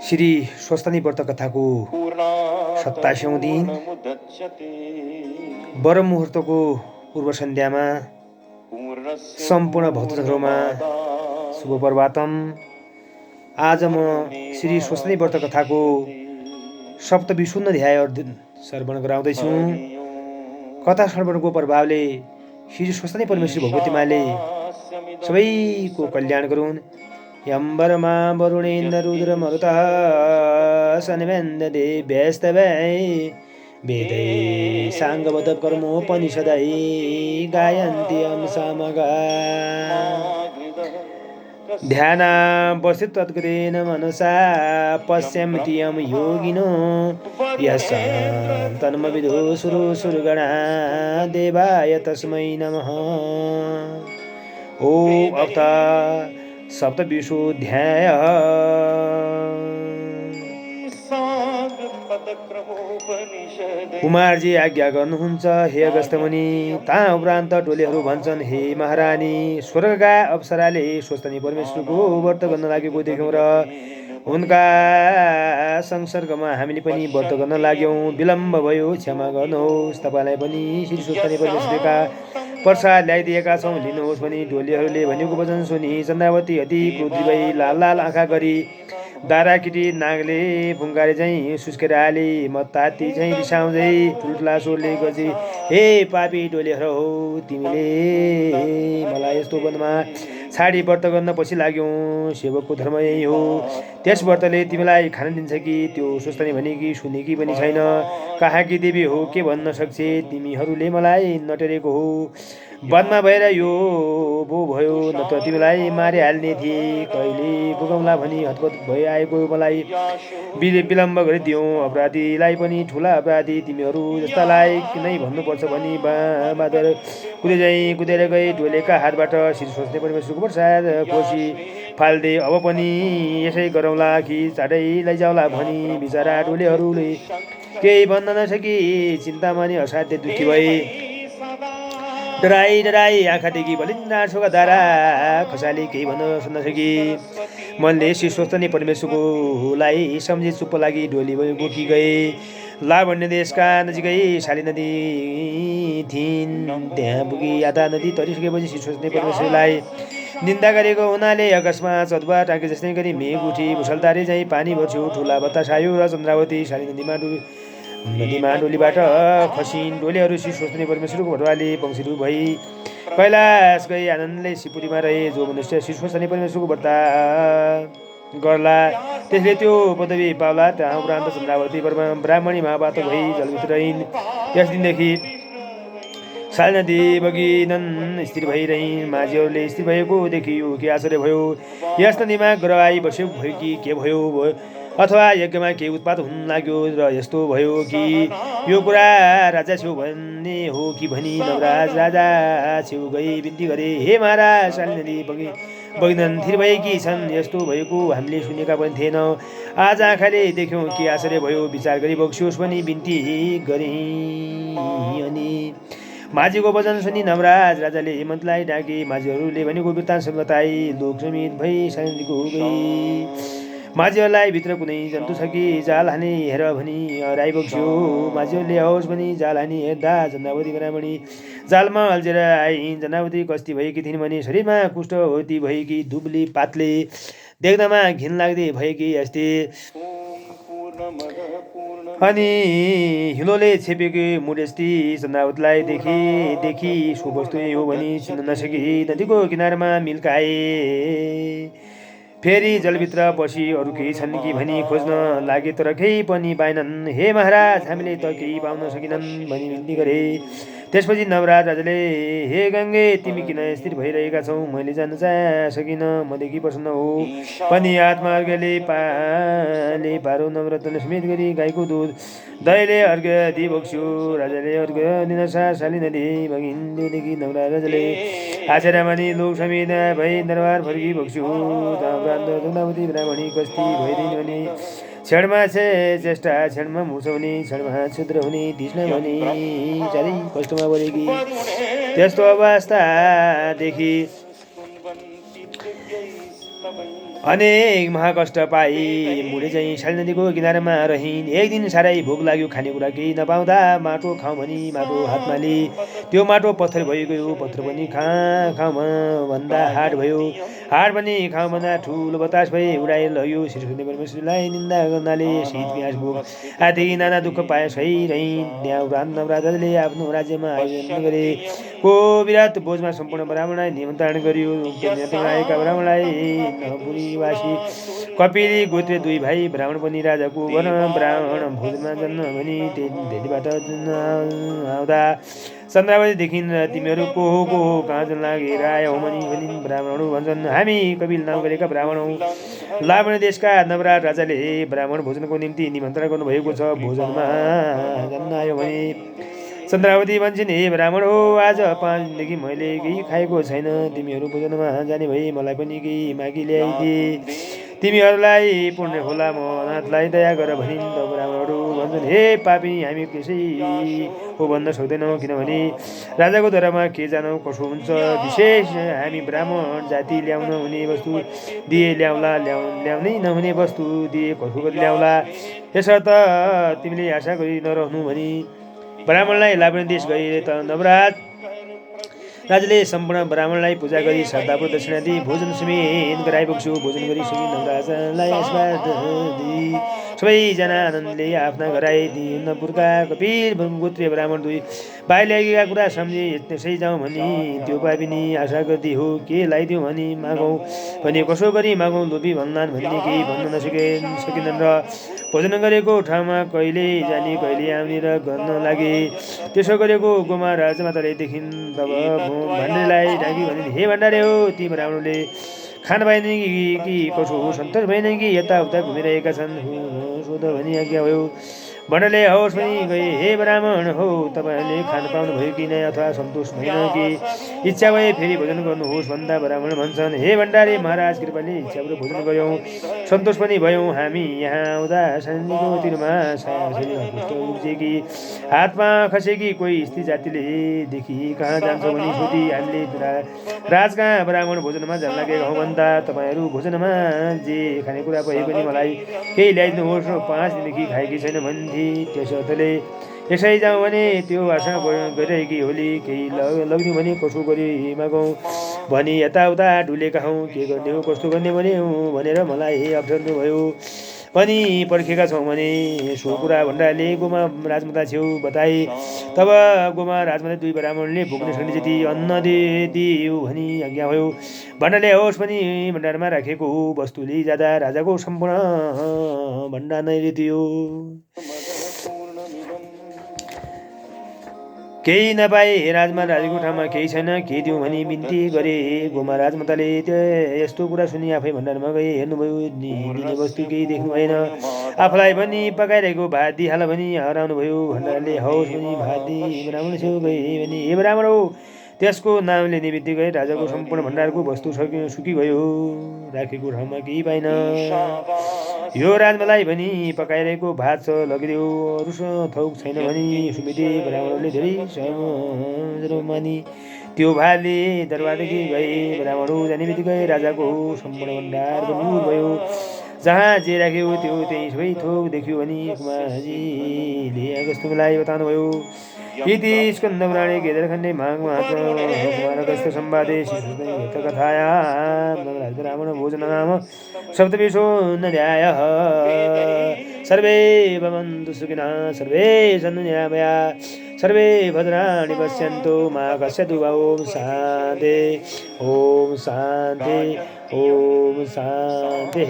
श्री स्वस्तानी व्रत कथाको 27औं दिन वर मुहुर्तको पूर्व सन्ध्यामा सम्पूर्ण भक्तजनहरूमा शुभ प्रभातम। आज म श्री स्वस्तानी व्रत कथाको 27 अध्याय श्रवण गराउँदैछु। कथा श्रवणको प्रभावले श्री स्वस्तानी परमेश्वरी भगवती माले सबैको कल्याण गरून्। यम्बरमा वरुणेन्द्र रुद्र मरुतः सन्वेन्दते व्यस्तवै वेदै साङ्गवद कर्मोपनिषदै गायन्ति अंसामगा ध्यानावस्थित तद्गतेन मनसा पश्यन्ति यं योगिनो यस्यां तन्मविदो सुरसुरगणा देवाय तस्मै नमः। ॐ अथ 27 कुमारजी आज्ञा गर्नुहुन्छ, हे अगस्त्य मुनि। ता उपरान्त टोलीहरू भन्छन्, हे महारानी, स्वर्गका अप्सराले स्वस्तानी परमेश्वरको व्रत गर्न लागेको देख्यौँ र उनका संसर्गमा हामीले पनि व्रत गर्न लाग्यौँ। विलम्ब भयो, क्षमा गर्नुहोस्। तपाईँलाई पनि श्री स्वस्तानी परमेश्वरका प्रसाद ल्याइदिएका छौँ, लिनुहोस् भनी टोलीहरूले भनेको वचन सुनि चन्द्रावती अति क्रोधी भई लाल लाल आँखा गरी दाराकिटी नागले फुङ्गारे झैँ सुस्केर हाली मत्ताती झैँ रिसाउँदै ठुल्ठुला स्वरले गजी, हे पापी टोलीहरू, तिमीले मलाई यस्तो वनमा छाडी व्रत गर्न पछि लाग्यौँ। सेवकको धर्म यही हो। त्यस व्रतले तिमीलाई खान दिन्छ कि? त्यो स्वस्तानी भनेकी सुनेकी पनि छैन। कहाँकी देवी हो, के भन्न सक्छ? तिमीहरूले मलाई नटेरेको हो। वनमा भएर यो बो भयो, नत्र तिमीलाई मारिहाल्ने थिए। कहिले पुगौँला भनी हतपत भई आएको मलाई विलम्ब गरिदियौँ। अपराधीलाई पनि ठुला अपराधी तिमीहरू जस्तालाई नै भन्नुपर्छ भनी बाँदर कुदेर गए। टोलेका हातबाट श्री स्वस्तानी परमेश्वरको प्रसाद खोसी फाल्दे अब पनि यसै गरौँला कि चाँडै लैजाउला भनी बिचरा टोलेहरूले केही भन्न नसकी चिन्तामणि असाध्य दुःखी भए। डराई आँखादेखि बलिन्दा आँसुका धारा खसाली केही भन्न नसकी मनले श्री स्वस्तानी परमेश्वरकोलाई सम्झी चुप्प लागि डोली बोकी गए। लावण्य देशका नजिकै शाली नदी थिइन्। त्यहाँ पुगी आधा नदी तरिसकेपछि श्री स्वस्तानी परमेश्वरलाई निन्दा गरेको हुनाले अकस्मात चतुवा टाँके जस्तै गरी मेघ उठी मुसलधारे चाहिँ पानी भर्छ्यो। ठुला बतास आयो र चन्द्रावती शाली नदीमा डोलीबाट खसिन्। डोलीहरू श्री स्वस्तानी परमेश्वरको भटवाले पंक्षीहरू भई कैलाश गई आनन्दले शिवपुरीमा रहे। जो मनुष्य श्री स्वस्तानी परमेश्वरको व्रत गर्ला त्यसले त्यो पदवी पाउला। त्यहाँ उपरान्त चन्द्रावती ब्राह्मणी महापातक भई जलभित्र रहिन्। यस दिनदेखि शाली नदी बगिनन् स्थिर भइरहन्। माझीहरूले स्थिर भएको देखियो कि आश्चर्य भयो। यस नदीमा ग्रह आई बस्यो भयो कि के भयो, अथवा यज्ञमा केही उत्पात हुन लाग्यो र यस्तो भयो कि यो कुरा राजा छेउ भन्ने हो कि भनी नवराज राजा छेउ गई बिन्ती गरे, हे महाराज, शाली नदी बगिनन् थिर भएकी छन्। यस्तो भएको हामीले सुनेका पनि थिएनौँ। आज आँखाले देख्यौँ कि आश्चर्य भयो। विचार गरी बक्सियोस् भनी बिन्ती गरे। अनि माझीको वचन सुनि नवराज राजाले हेमन्तलाई डाके। माझीहरूले भनेको वृत्तान्त बताई लोक समित भई शाली नदीको गई। माझीहरूलाई भित्र कुनै जन्तु छ कि जाल हाने हेर भनी हराइ बक्स्यो। माझीहरूले आओस् भनी जाल हानी हेर्दा चन्द्रावती ब्राह्मणी जालमा अल्झेर आइन्। चन्द्रावती कस्ती भएकी थिइन् भने शरीरमा कुष्ठ होती भएकी दुब्ली पातले देख्दामा घिन लाग्दै भएकी यस्तै। अनि हिलोले छेपेको मुडेस्ती चन्द्रावतीलाई देखि सो वस्तु हो भनी चिन्न नसकी नदीको किनारमा मिल्काए। फेरि जलभित्र पसी अरू केही छन् कि भनी खोज्न लागे तर केही पनि पाएनन्। हे महाराज, हामीले त केही पाउन सकिनन् भनी बिन्ती गरे। त्यसपछि नवराज राजाले, हे गङ्गे, तिमी किन स्थिर भइरहेका छौ? मैले जान्न सकिनँ, मदेखि प्रसन्न हो पनि आत्मार्घले पारो नवरत्न समेत गरी गाईको दुध दहीले अर्घ्य दिई बक्स्यो। राजाले अर्घ्य दिनसाथ शाली नदी बगिन्। त्योदेखि नवराज राजाले आचर्य मानि लोक समेत भई दरबार फर्की बक्स्यो। चन्द्रावती ब्राह्मणी कस्ती भइदिन् भने क्षणमा चेष्टा, क्षणमा मूर्छ हुने, क्षणमा क्षुद्र हुने, तृष्णा हुने, साह्रै कष्टमा परेकी। त्यस्तो अवस्थादेखि अनेक महाकष्ट पाई मुडे चाहिँ शाली नदीको किनारमा रहिन्। एक दिन साह्रै भोक लाग्यो, खानेकुरा केही नपाउँदा माटो खाउँ भनी माटो हातमा लि। त्यो माटो पत्थर भइगयो, पत्थर पनि खाउँ भन्दा हाड भयो, हाड पनि खाउँ भन्दा ठुलो बतास भई उडाइ लग्यो। श्रीकृष्ण परमेश्वरलाई निन्दा गर्नाले शीत प्यास भोक आदि नाना दुःख पाए सहिरहन्। नवराजले आफ्नो राज्यमा आयोजन गरे। को विराट भोजमा सम्पूर्ण ब्राह्मणलाई निमन्त्रण गरियो। आएका ब्राह्मणलाई नपुरीवासी कपिली गोत्रे दुई भाइ ब्राह्मण पनि राजाको वन ब्राह्मण भोजमा जन्म भनी धेरैबाट आउँदा चन्द्रावतीदेखि तिमीहरू को हो कहाँ जन लागेर आयौ भनी ब्राह्मणहरू भन्छन्, हामी कपिल नाम गरेका ब्राह्मण हौ। लावण्य देशका नवराज राजाले ब्राह्मण भोजनको निम्ति निमन्त्रण गर्नुभएको छ, भोजनमा जन्न आयो भने। चन्द्रावती भन्छन्, हे ब्राह्मण हो, आज 5 दिनदेखि मैले केही खाएको छैन। तिमीहरू भोजनमा जाने भए मलाई पनि केही मागी ल्याइदिए तिमीहरूलाई पुण्य होला, म अनाथलाई दया गर भनिन्। त ब्राह्मणहरू भन्छन्, हे पापी, हामी त्यसै हो भन्न सक्दैनौँ, किनभने राजाको दरबारमा के जानौ कसो हुन्छ। विशेष हामी ब्राह्मण जाति ल्याउन हुने वस्तु दिए ल्याउला, ल्याउनै नहुने वस्तु दिए कसो गरी ल्याउला। यसर्थ तिमीले आशा गरी नरहनु भनी ब्राह्मणलाई लावण्य देश गए। त नवराज राजाले सम्पूर्ण ब्राह्मणलाई पूजा गरी श्रद्धापूर्वक दक्षिणा दिई भोजन समेत गराइबक्स्यो। भोजन गरिसकि नवराजलाई आशीर्वाद दिई सबैजना आनन्दले आफ्ना घर आए। दिनपुरका कपिल गोत्रीय ब्राह्मण दुई भाइ ल्याएका कुरा सम्झे त्यसै जाउँ भनी त्यो पापिनी आशा गर्दै हो, के लगाइदिउँ भनी मागौँ भने कसो गरी मागौँ, लोभी भन्लान् भन्ने केही भन्न सकिनन् र भोजन गरेको ठाउँमा कहिले जाने कहिले आउने र गर्न लागे। त्यसो गरेको गोमा राजमाताले देखिन्। तब भण्डारीलाई डाकी भनिन्, हे भण्डारी हो, ती ब्राह्मणले खान पाएन कि कसो हो, सन्तोष भएन कि यताउता घुमिरहेका छन्, सोध भनी आज्ञा भयो। भण्डारले हवस् पनि गए। हे ब्राह्मण हो, तपाईँहरूले खान पाउनु भयो कि नै, अथवा सन्तोष भएन कि इच्छा भए फेरि भोजन गर्नुहोस् भन्दा ब्राह्मण भन्छन्, हे भण्डारी महाराज, कृपाले इच्छापूर्वक भोजन गऱ्यौँ, सन्तोष पनि भयौँ। हामी यहाँ आउँदा सानीको तिरमा उब्जेकी हातमा खसेकी कोही स्त्री जातिले देखि कहाँ जान्छ भनी सोधी हामीले राजका ब्राह्मण भोजनमा जान लागेका हौँ भन्दा तपाईँहरू भोजनमा जे खानेकुरा भए पनि मलाई केही ल्याइदिनुहोस्, 5 दिनदेखि खाएकी छैन भन्थे। त्यसले यसै जाउँ भने त्यो आशा गरिरहेकी होली, केही लग्ने भने कसो गरी मागौँ भनी यताउता डुलेका हौँ, के गर्ने हो कस्तो गर्ने भनेर मलाई अप्ठ्यारो भयो पनि पर्खेका छौँ भने सो कुरा भण्डारले गोमा राजमाता छेउ बताए। तब गोमा राजमाता दुई ब्राह्मणले भोग्न सक्ने जति अन्न दियो भनी आज्ञा भयो। भण्डारले हवस् पनि भण्डारमा राखेको वस्तुले जाँदा राजाको सम्पूर्ण भण्डार नै दियो। केही नपाए राजमा राजेको ठाउँमा केही छैन, के दिउँ भनी बिन्ती गरे। गोमा राजमाताले यस्तो कुरा सुनि आफै भण्डारमा गए। हेर्नुभयो, दिने वस्तु केही देख्नु भएन। आफूलाई पनि पकाइरहेको भात दिइहाल भनी हराउनु भयो। भण्डारले हवस् भनी भात दिई ब्राह्मण छेउ गए भने, हे ब्राह्मण हो, त्यसको नामले निमित्त गए। राजाको सम्पूर्ण भण्डारको वस्तु सुकिगयो, राखेको ठाउँमा केही पाइन। यो राजमालाई भनी पकाइरहेको भात छ, लगिदेऊ, अरू थौक छैन भनी सुमिते। ब्राह्मणहरूले धेरै मानी त्यो भातले दरबारदेखि गए। ब्राह्मणहरू जाने बित्तिकै राजाको सम्पूर्ण भण्डार बन्द भयो। जहाँ जे राख्यो त्यो त्यही सबै थोक देख्यो भनी कुमारजीले अगस्त्यलाई बताउनु भयो। इति स्कन्दपुराणे केदारखण्डे माघमासगस्त्य संवादे कथायां ब्राह्मण भोजन नाम सप्तविंशोऽध्यायः। सर्वे भवन्तु सुखिनः, सर्वे सन्तु निरामयाः, सर्वे भद्राणि पश्यन्तु मा कश्चित् ओम शान्ति, ओम शान्ति, ओम शान्ति।